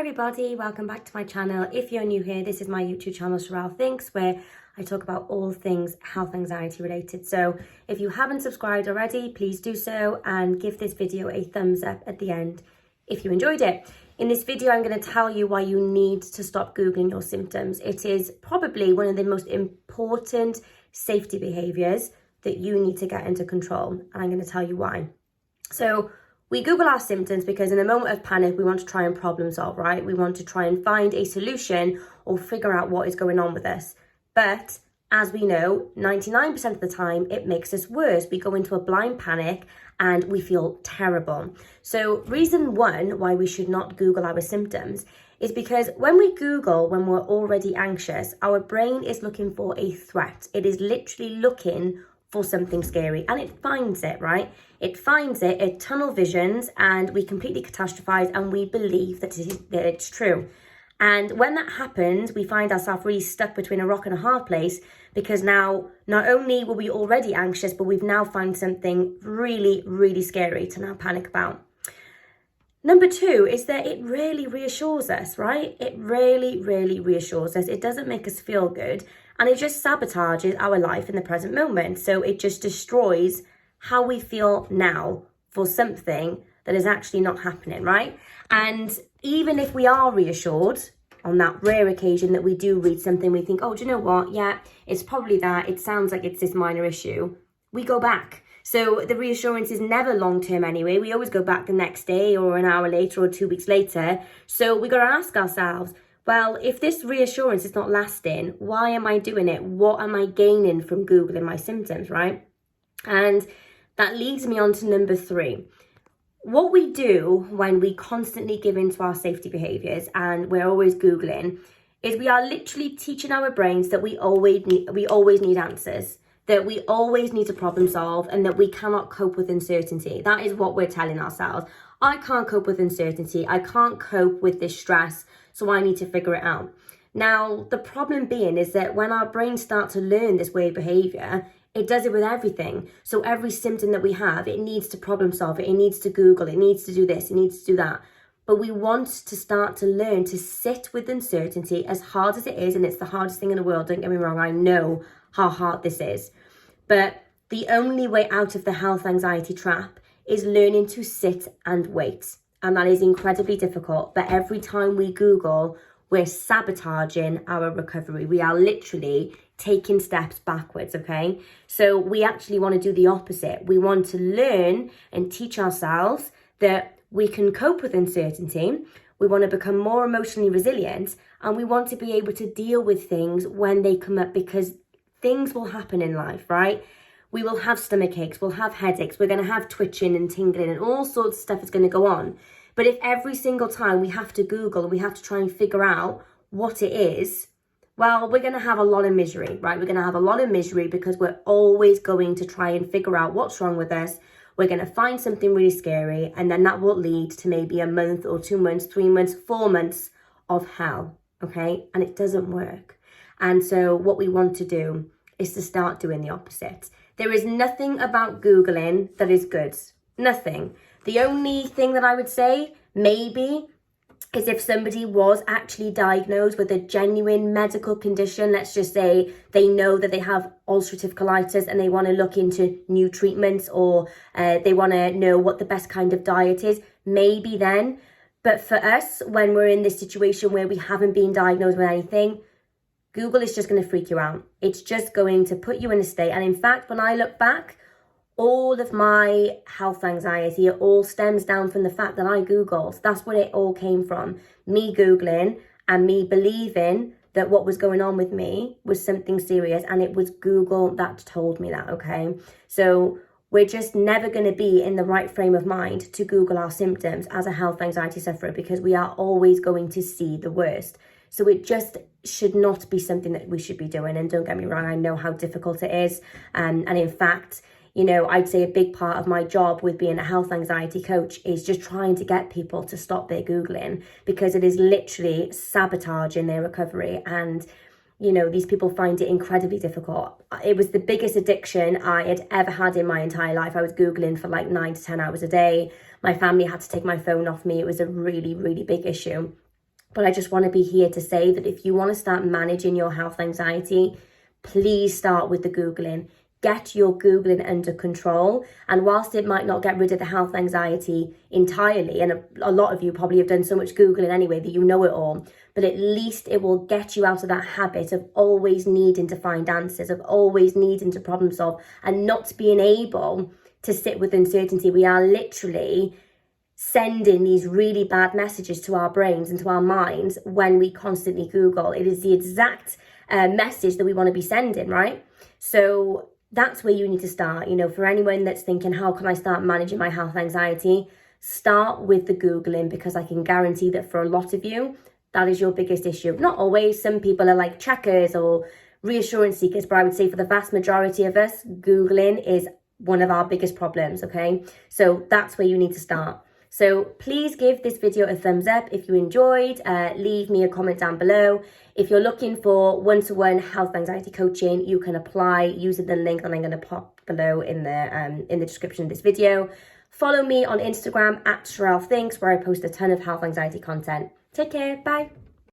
everybody, welcome back to my channel. If you're new here, this is my YouTube channel, Sherelle Thinks, where I talk about all things health anxiety related. So if you haven't subscribed already, please do so and give this video a thumbs up at the end if you enjoyed it. In this video, I'm going to tell you why you need to stop Googling your symptoms. It is probably one of the most important safety behaviors that you need to get under control, and I'm going to tell you why. So we Google our symptoms because in a moment of panic, we want to try and problem solve, right? We want to try and find a solution or figure out what is going on with us. But as we know, 99% of the time, it makes us worse. We go into a blind panic and we feel terrible. So reason one why we should not Google our symptoms is because when we Google, when we're already anxious, our brain is looking for a threat. It is literally looking for something scary, and it finds it, right? It finds it, it tunnel visions, and we completely catastrophize and we believe that it's true. And when that happens, we find ourselves really stuck between a rock and a hard place, because now not only were we already anxious, but we've now found something really, really scary to now panic about. Number two is that it really reassures us, right? It really, really reassures us. It doesn't make us feel good, and it just sabotages our life in the present moment. So it just destroys how we feel now for something that is actually not happening, right? And even if we are reassured on that rare occasion that we do read something, we think, oh, do you know what? Yeah, it's probably that. It sounds like it's this minor issue. We go back. So the reassurance is never long-term anyway. We always go back the next day or an hour later or 2 weeks later. So we got to ask ourselves, well, if this reassurance is not lasting, why am I doing it? What am I gaining from Googling my symptoms, right? And that leads me on to number three. What we do when we constantly give into our safety behaviors and we're always Googling is we are literally teaching our brains that we always need answers, that we always need to problem solve, and that we cannot cope with uncertainty. That is what we're telling ourselves. I can't cope with uncertainty. I can't cope with this stress, so I need to figure it out. Now, the problem being is that when our brains start to learn this weird behavior, it does it with everything. So every symptom that we have, it needs to problem solve it. It needs to Google. It needs to do this. It needs to do that. But we want to start to learn to sit with uncertainty, as hard as it is. And it's the hardest thing in the world. Don't get me wrong. I know how hard this is. But the only way out of the health anxiety trap is learning to sit and wait. And that is incredibly difficult. But every time we Google, we're sabotaging our recovery. We are literally taking steps backwards, okay? So we actually want to do the opposite. We want to learn and teach ourselves that we can cope with uncertainty. We want to become more emotionally resilient, and we want to be able to deal with things when they come up, because things will happen in life, right? We will have stomach aches, we'll have headaches, we're going to have twitching and tingling, and all sorts of stuff is going to go on. But if every single time we have to Google, we have to try and figure out what it is, well, we're going to have a lot of misery, right? We're going to have a lot of misery because we're always going to try and figure out what's wrong with us. We're going to find something really scary, and then that will lead to maybe a month or 2 months, 3 months, 4 months of hell, okay? And it doesn't work. And so what we want to do is to start doing the opposite. There is nothing about Googling that is good. Nothing. The only thing that I would say, maybe, is if somebody was actually diagnosed with a genuine medical condition. Let's just say they know that they have ulcerative colitis and they want to look into new treatments, or they want to know what the best kind of diet is, maybe then. But for us, when we're in this situation where we haven't been diagnosed with anything, Google is just going to freak you out. It's just going to put you in a state. And in fact, when I look back, all of my health anxiety, it all stems down from the fact that I Googled. That's what it all came from. Me Googling and me believing that what was going on with me was something serious. And it was Google that told me that, okay? So we're just never going to be in the right frame of mind to Google our symptoms as a health anxiety sufferer, because we are always going to see the worst. So it just should not be something that we should be doing. And don't get me wrong, I know how difficult it is. And in fact, you know, I'd say a big part of my job with being a health anxiety coach is just trying to get people to stop their Googling, because it is literally sabotaging their recovery. And, you know, these people find it incredibly difficult. It was the biggest addiction I had ever had in my entire life. I was Googling for like 9 to 10 hours a day. My family had to take my phone off me. It was a really, really big issue. But I just want to be here to say that if you want to start managing your health anxiety, please start with the Googling. Get your Googling under control. And whilst it might not get rid of the health anxiety entirely, and a lot of you probably have done so much Googling anyway that you know it all, but at least it will get you out of that habit of always needing to find answers, of always needing to problem solve, and not being able to sit with uncertainty. We are literally sending these really bad messages to our brains and to our minds when we constantly Google. It is the exact message that we want to be sending, right? So that's where you need to start. You know, for anyone that's thinking, how can I start managing my health anxiety? Start with the Googling, because I can guarantee that for a lot of you, that is your biggest issue. Not always. Some people are like checkers or reassurance seekers, but I would say for the vast majority of us, Googling is one of our biggest problems, okay? So that's where you need to start. So please give this video a thumbs up if you enjoyed. Leave me a comment down below. If you're looking for one-to-one health anxiety coaching, you can apply using the link that I'm going to pop below in the description of this video. Follow me on Instagram @SherelleThinks, where I post a ton of health anxiety content. Take care. Bye.